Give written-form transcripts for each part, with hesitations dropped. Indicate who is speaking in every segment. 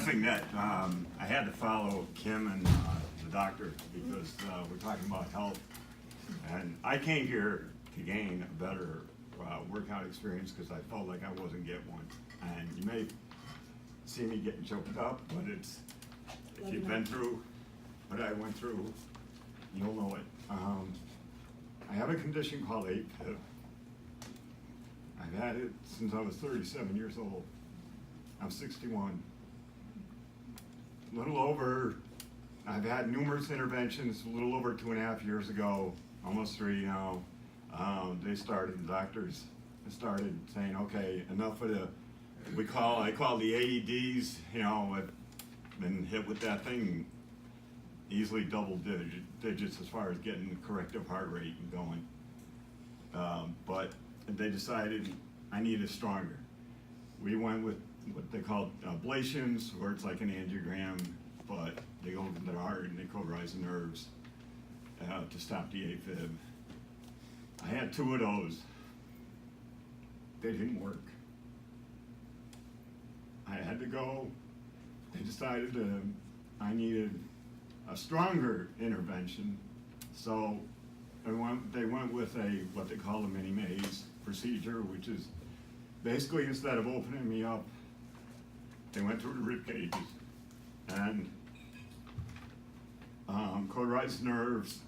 Speaker 1: guessing that I had to follow Kim and the doctor because we're talking about health. And I came here to gain a better workout experience because I felt like I wasn't getting one. And you may see me getting choked up, but it's, if you've been through what I went through, you'll know it. I have a condition called AFib. I've had it since I was 37 years old. I'm 61. I've had numerous interventions. A little over 2.5 years ago, almost 3 now. The doctors started saying, okay, enough of I call the AEDs, I've been hit with that thing easily double digits as far as getting corrective heart rate and going. But they decided I needed stronger. We went with what they call ablations, where it's like an angiogram, but they go into the heart and they cauterize the nerves to stop the AFib. I had 2 of those. They didn't work. I had to go. They decided I needed a stronger intervention, so they went with what they call a mini maze procedure, which is basically instead of opening me up, they went through the rib cages and cauterized nerves,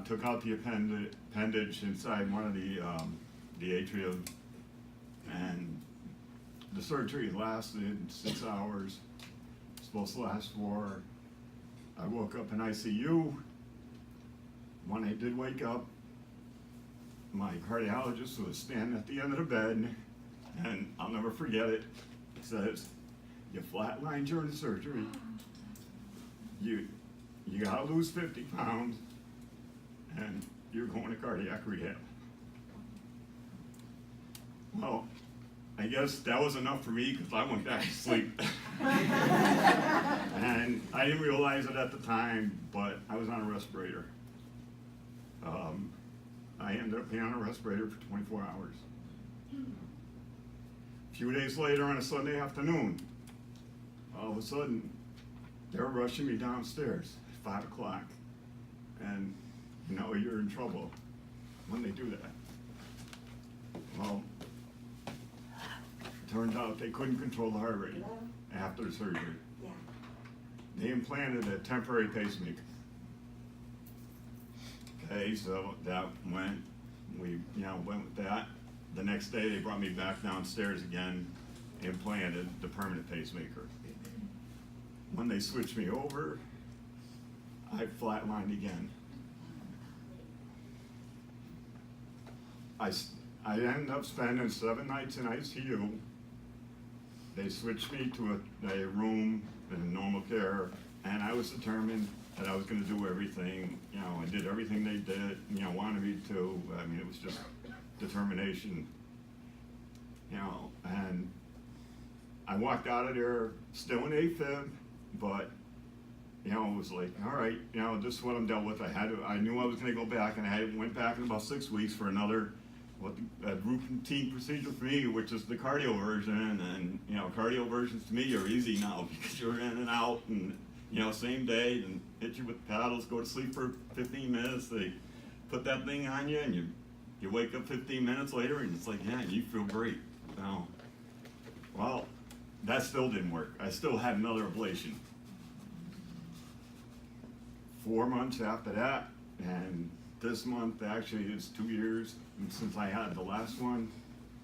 Speaker 1: took out the appendage inside one of the atrium, and the surgery lasted 6 hours. Supposed to last 4. I woke up in ICU. When I did wake up, my cardiologist was standing at the end of the bed, and I'll never forget it. It says, "You flatlined during the surgery. You gotta lose 50 pounds, and you're going to cardiac rehab." Well, I guess that was enough for me because I went back to sleep. And I didn't realize it at the time, but I was on a respirator. I ended up being on a respirator for 24 hours. A few days later on a Sunday afternoon, all of a sudden, they were rushing me downstairs at 5 o'clock. And you're in trouble when they do that. Well, turns out they couldn't control the heart rate after the surgery.
Speaker 2: Yeah.
Speaker 1: They implanted a temporary pacemaker. Okay, so we went with that. The next day they brought me back downstairs again, implanted the permanent pacemaker. When they switched me over, I flatlined again. I ended up spending 7 nights in ICU. They switched me to a room in normal care, and I was determined that I was going to do everything. I did everything they did, wanted me to. I mean, it was just determination, and I walked out of there still in AFib, but, it was like, all right, this is what I'm dealt with. I knew I was going to go back, and I went back in about 6 weeks for another a routine procedure for me, which is the cardio version. And cardio versions to me are easy now because you're in and out, and same day, and hit you with paddles, go to sleep for 15 minutes. They put that thing on you, and you wake up 15 minutes later, and it's like, yeah, you feel great. Well, that still didn't work. I still had another ablation. 4 months after that, and this month actually is 2 years since I had the last one.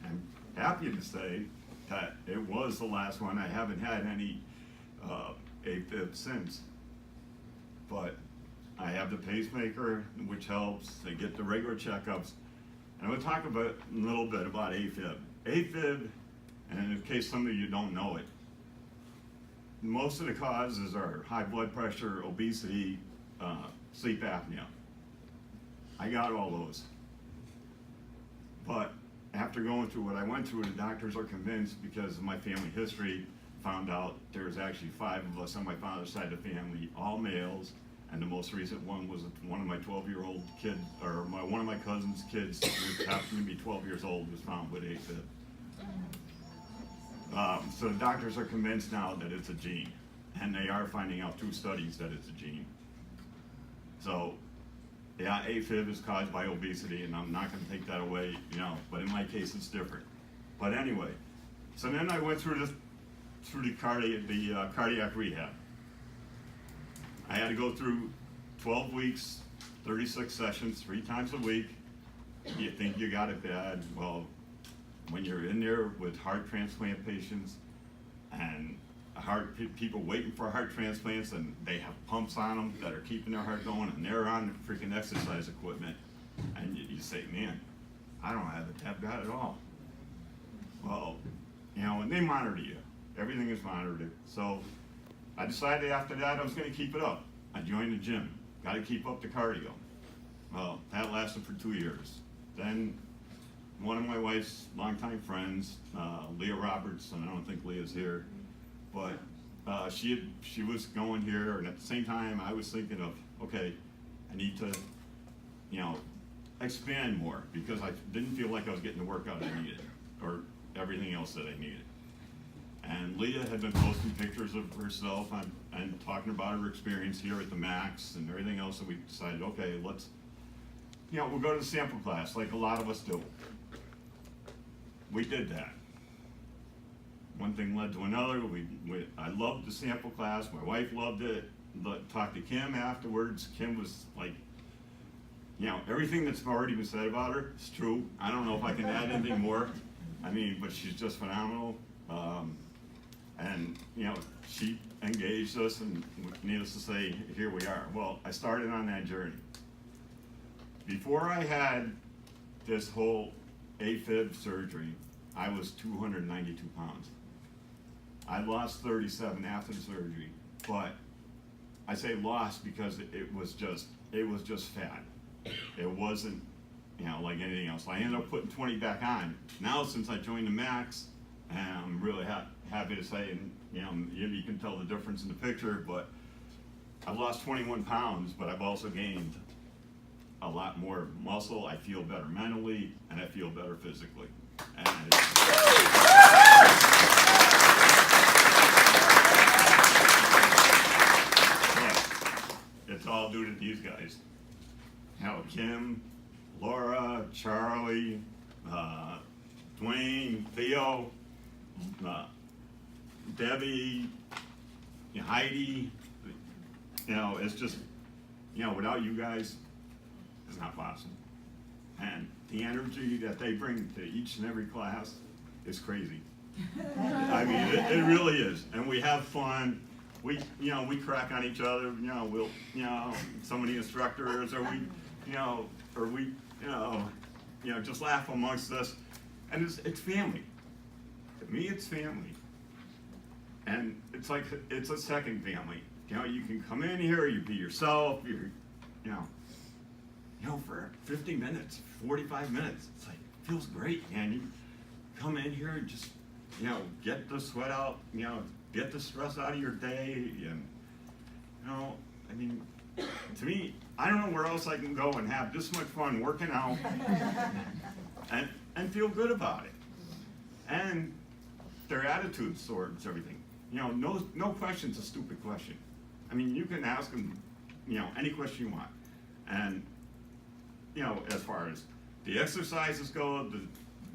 Speaker 1: I'm happy to say that it was the last one. I haven't had any AFib since, but I have the pacemaker, which helps. I get the regular checkups, and I'm going to talk a little bit about AFib. AFib, and in case some of you don't know it, most of the causes are high blood pressure, obesity, sleep apnea. I got all those. But after going through what I went through, the doctors are convinced, because of my family history, found out there was actually 5 of us on my father's side of the family, all males, and the most recent one was one of my 12-year-old kids, or one of my cousin's kids, who happened to be 12 years old, was found with AFib. So the doctors are convinced now that it's a gene. and they are finding out through studies that it's a gene. So, yeah, AFib is caused by obesity, and I'm not going to take that away, you know, but in my case it's different. But anyway, so then I went through the cardiac rehab. I had to go through 12 weeks, 36 sessions, 3 times a week. You think you got it bad. Well, when you're in there with heart transplant patients and people waiting for heart transplants, and they have pumps on them that are keeping their heart going, and they're on the freaking exercise equipment, and you say, man, I don't have it that bad at all. Well, you know, and they monitor you. Everything is monitored. So I decided after that I was going to keep it up. I joined the gym. Got to keep up the cardio. Well, that lasted for 2 years. Then one of my wife's longtime friends, Leah Roberts, and I don't think Leah's here, but she was going here, and at the same time I was thinking of, okay, I need to, you know, expand more, because I didn't feel like I was getting the workout I needed, or everything else that I needed. And Leah had been posting pictures of herself and talking about her experience here at the Max and everything else, and we decided, okay, let's, you know, we'll go to the sample class like a lot of us do. We did that. One thing led to another. I loved the sample class. My wife loved it. Talked to Kim afterwards. Kim was like, you know, everything that's already been said about her is true. I don't know if I can add anything more. I mean, but she's just phenomenal. And, you know, she engaged us, and needless to say, here we are. Well, I started on that journey. Before I had this whole AFib surgery, I was 292 pounds. I lost 37 after the surgery, but I say lost because it was just fat. It wasn't, you know, like anything else. I ended up putting 20 back on. Now, since I joined the Max, and I'm really happy to say, and you know, you can tell the difference in the picture, but I've lost 21 pounds, but I've also gained a lot more muscle. I feel better mentally, and I feel better physically. And it's all due to these guys. How Kim, Laura, Charlie, Dwayne, Theo, Debbie, Heidi, you know, it's just, you know, without you guys, it's not possible. And the energy that they bring to each and every class is crazy. I mean, it really is. And we have fun. We crack on each other, you know, some of the instructors, or we just laugh amongst us. And it's family. To me, it's family. And it's like, it's a second family. You know, you can come in here, you be yourself, you know, for 50 minutes, 45 minutes. It's like, it feels great, man. You come in here and just, you know, get the sweat out, you know, get the stress out of your day. And, you know, I mean, to me, I don't know where else I can go and have this much fun working out and feel good about it. And their attitudes towards everything. You know, no question's a stupid question. I mean, you can ask them, you know, any question you want. And, you know, as far as the exercises go,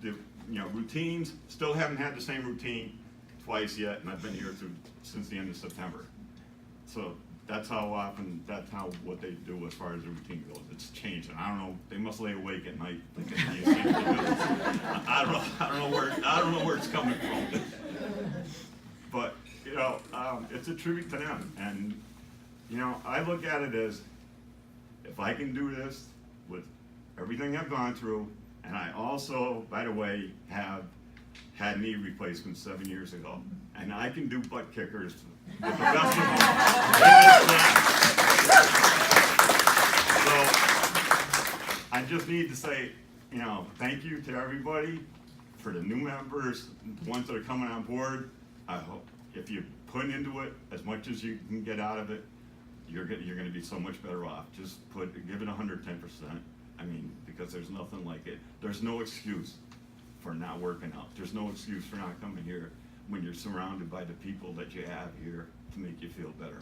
Speaker 1: the you know, routines, still haven't had the same routine twice yet, and I've been here since the end of September. So that's what they do as far as the routine goes. It's changing. I don't know. They must lay awake at night thinking the same thing. I don't know where it's coming from. But you know, it's a tribute to them, and you know, I look at it as, if I can do this with everything I've gone through, and I also, by the way, have had knee replacements 7 years ago, and I can do butt kickers with the best of them. So I just need to say, you know, thank you to everybody, for the new members, the ones that are coming on board. I hope if you put into it as much as you can get out of it, you're going to be so much better off. Just give it 110%. I mean, because there's nothing like it. There's no excuse for not working out. There's no excuse for not coming here. when you're surrounded by the people that you have here to make you feel better.